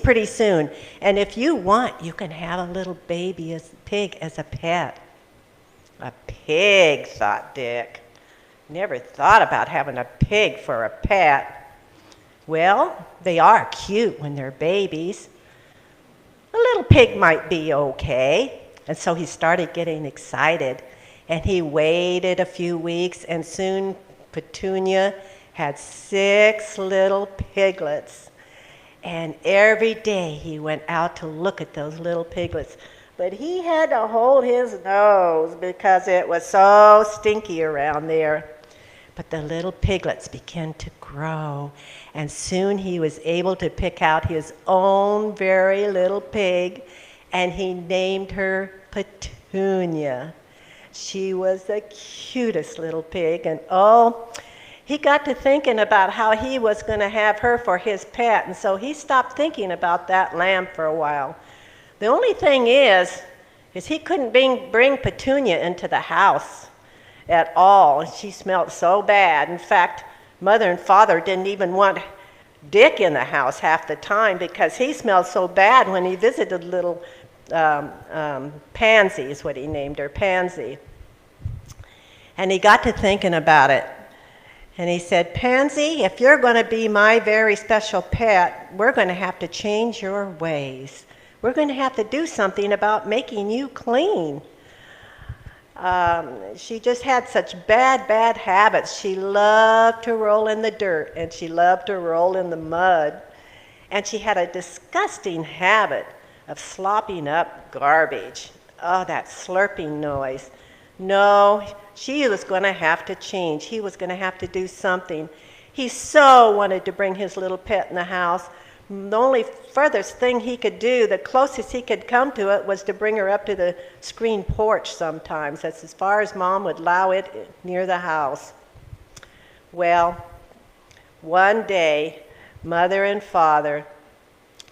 pretty soon. And if you want, you can have a little baby pig as a pet. A pig, thought Dick. Never thought about having a pig for a pet. Well, they are cute when they're babies. A little pig might be okay. And so he started getting excited. And he waited a few weeks, and soon Petunia had 6 little piglets. And every day he went out to look at those little piglets. But he had to hold his nose because it was so stinky around there. But the little piglets began to grow, and soon he was able to pick out his own very little pig, and he named her Petunia. She was the cutest little pig, and he got to thinking about how he was going to have her for his pet, and so he stopped thinking about that lamb for a while. The only thing is he couldn't bring Petunia into the house at all. She smelled so bad. In fact, Mother and Father didn't even want Dick in the house half the time because he smelled so bad when he visited little Pansy, is what he named her, Pansy. And he got to thinking about it. And he said, Pansy, if you're going to be my very special pet, we're going to have to change your ways. We're going to have to do something about making you clean. She just had such bad habits. She loved to roll in the dirt, and she loved to roll in the mud. And she had a disgusting habit of slopping up garbage. Oh, that slurping noise. No, she was going to have to change. He was going to have to do something. He so wanted to bring his little pet in the house. The only furthest thing he could do, the closest he could come to it, was to bring her up to the screen porch sometimes. That's as far as Mom would allow it near the house. Well, one day, Mother and Father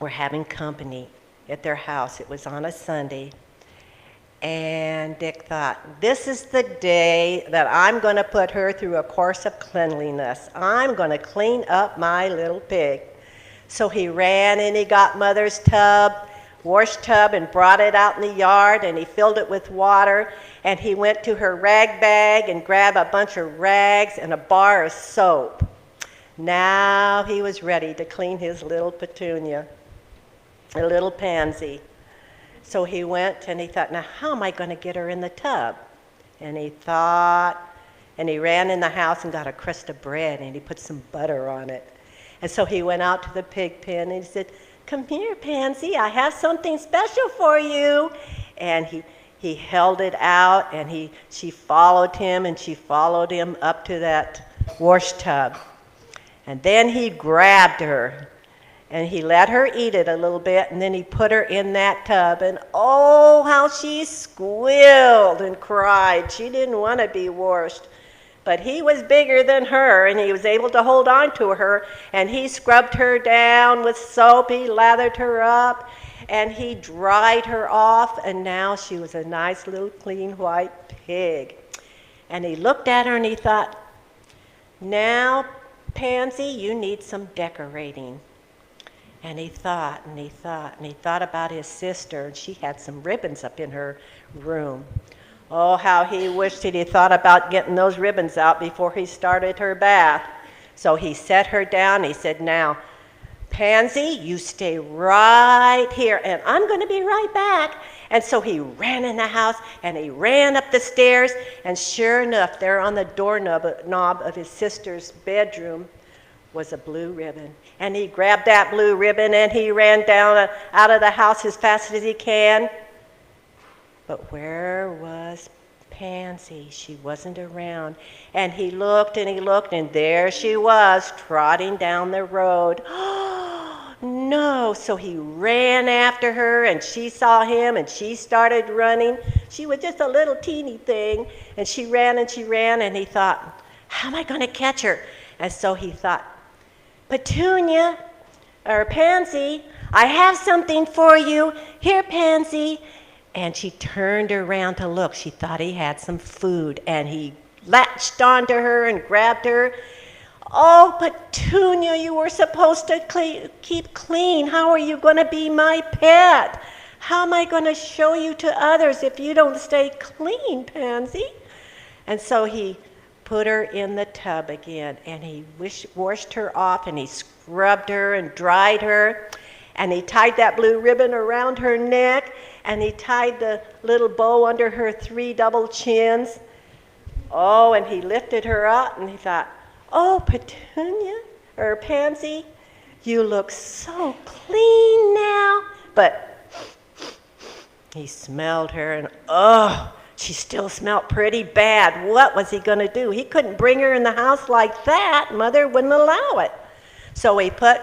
were having company at their house. It was on a Sunday. And Dick thought, this is the day that I'm going to put her through a course of cleanliness. I'm going to clean up my little pig. So he ran and he got Mother's wash tub, and brought it out in the yard, and he filled it with water, and he went to her rag bag and grabbed a bunch of rags and a bar of soap. Now he was ready to clean his little Petunia, a little Pansy. So he went and he thought, now how am I going to get her in the tub? And he thought, and he ran in the house and got a crust of bread, and he put some butter on it. And so he went out to the pig pen and he said, come here, Pansy, I have something special for you. And he held it out, and she followed him, and she followed him up to that wash tub. And then he grabbed her, and he let her eat it a little bit, and then he put her in that tub, and oh, how she squealed and cried. She didn't want to be washed. But he was bigger than her, and he was able to hold on to her, and he scrubbed her down with soap, he lathered her up, and he dried her off, and now she was a nice little clean white pig. And he looked at her and he thought, now, Pansy, you need some decorating. And he thought, and he thought, and he thought about his sister, and she had some ribbons up in her room. Oh, how he wished he'd thought about getting those ribbons out before he started her bath. So he set her down. He said, now, Pansy, you stay right here, and I'm going to be right back. And so he ran in the house, and he ran up the stairs, and sure enough, there on the doorknob of his sister's bedroom was a blue ribbon. And he grabbed that blue ribbon, and he ran down out of the house as fast as he can. But where was Pansy? She wasn't around. And he looked, and there she was, trotting down the road. Oh, no. So he ran after her, and she saw him, and she started running. She was just a little teeny thing, and she ran, and he thought, how am I going to catch her? And so he thought, Petunia, or Pansy, I have something for you. Here, Pansy. And she turned around to look. She thought he had some food, and he latched onto her and grabbed her. Oh, Petunia, you were supposed to keep clean. How are you going to be my pet? How am I going to show you to others if you don't stay clean, Pansy? And so he put her in the tub again, and he washed her off, and he scrubbed her and dried her, and he tied that blue ribbon around her neck, and he tied the little bow under her 3 double chins. Oh, and he lifted her up, and he thought, oh, Petunia, or Pansy, you look so clean now. But he smelled her, and oh, she still smelled pretty bad. What was he going to do? He couldn't bring her in the house like that. Mother wouldn't allow it. So he put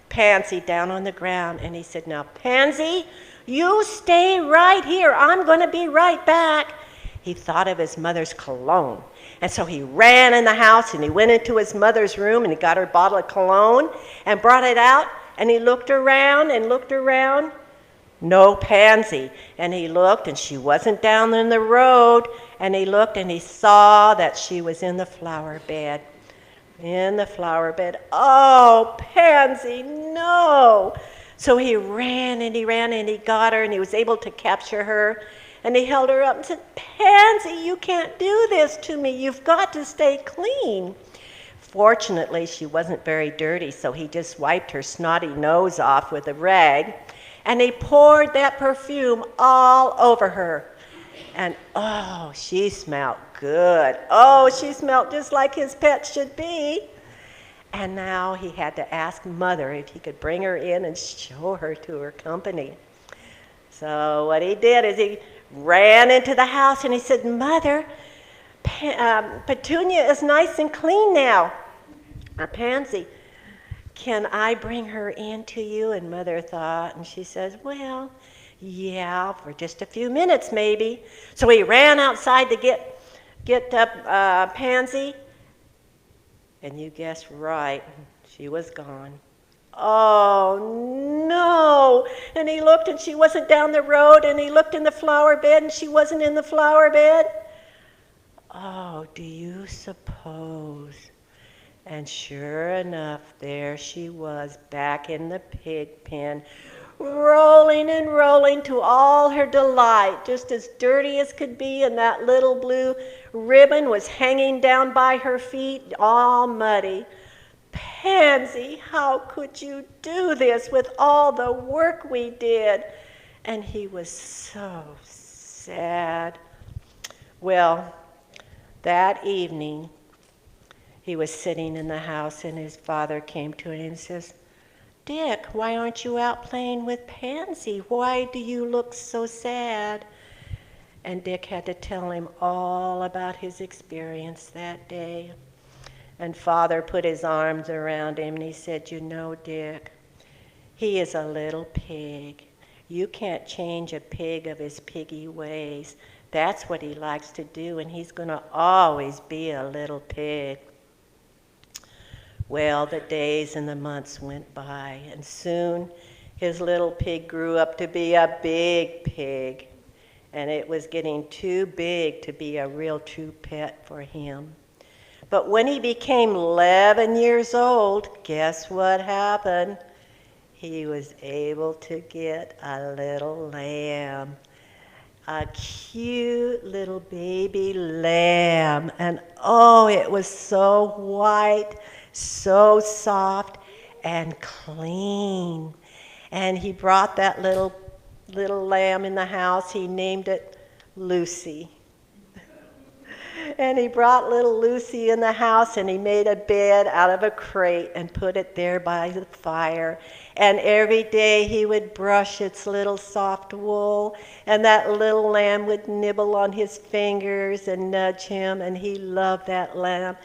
Pansy down on the ground, and he said, now, Pansy, you stay right here. I'm going to be right back. He thought of his mother's cologne. And so he ran in the house, and he went into his mother's room, and he got her bottle of cologne and brought it out, and he looked around and looked around. No Pansy. And he looked, and she wasn't down in the road. And he looked, and he saw that she was in the flower bed. In the flower bed. Oh, Pansy, no. So he ran, and he got her, and he was able to capture her. And he held her up and said, Pansy, you can't do this to me. You've got to stay clean. Fortunately, she wasn't very dirty, so he just wiped her snotty nose off with a rag. And he poured that perfume all over her. And oh, she smelled good. Oh, she smelled just like his pet should be. And now he had to ask Mother if he could bring her in and show her to her company. So what he did is he ran into the house and he said, Mother, Petunia is nice and clean now. Pansy, can I bring her in to you? And Mother thought, and she says, well, yeah, for just a few minutes maybe. So he ran outside to get Pansy, and you guessed right, she was gone. Oh, no. And he looked, and she wasn't down the road, and he looked in the flower bed, and she wasn't in the flower bed. Oh, do you suppose? And sure enough, there she was back in the pig pen, rolling and rolling to all her delight, just as dirty as could be, and that little blue ribbon was hanging down by her feet, all muddy. Pansy, how could you do this with all the work we did? And he was so sad. Well, that evening, he was sitting in the house, and his father came to him and says, Dick, why aren't you out playing with Pansy? Why do you look so sad? And Dick had to tell him all about his experience that day. And Father put his arms around him, and he said, you know, Dick, he is a little pig. You can't change a pig of his piggy ways. That's what he likes to do, and he's going to always be a little pig. Well, the days and the months went by, and soon his little pig grew up to be a big pig, and it was getting too big to be a real true pet for him. But when he became 11 years old, guess what happened? He was able to get a little lamb, a cute little baby lamb, and oh, it was so white, so soft and clean. And he brought that little lamb in the house. He named it Lucy. And he brought little Lucy in the house, and he made a bed out of a crate and put it there by the fire. And every day he would brush its little soft wool, and that little lamb would nibble on his fingers and nudge him, and he loved that lamb.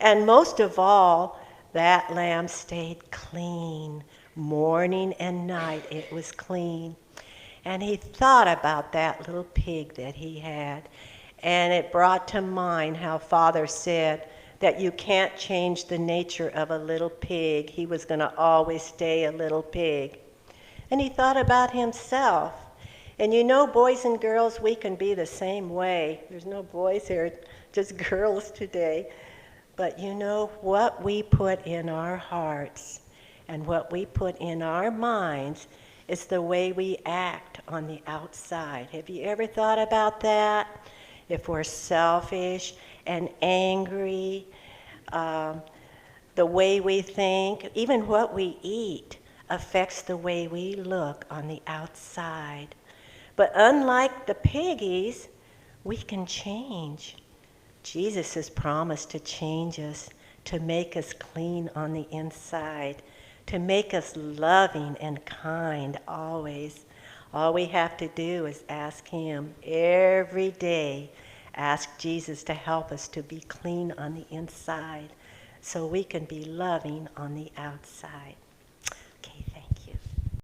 And most of all, that lamb stayed clean. Morning and night it was clean. And he thought about that little pig that he had. And it brought to mind how Father said that you can't change the nature of a little pig. He was going to always stay a little pig. And he thought about himself. And you know, boys and girls, we can be the same way. There's no boys here, just girls today. But you know, what we put in our hearts and what we put in our minds is the way we act on the outside. Have you ever thought about that? If we're selfish and angry, the way we think, even what we eat, affects the way we look on the outside. But unlike the piggies, we can change. Jesus has promised to change us, to make us clean on the inside, to make us loving and kind always. All we have to do is ask Him every day. Ask Jesus to help us to be clean on the inside so we can be loving on the outside.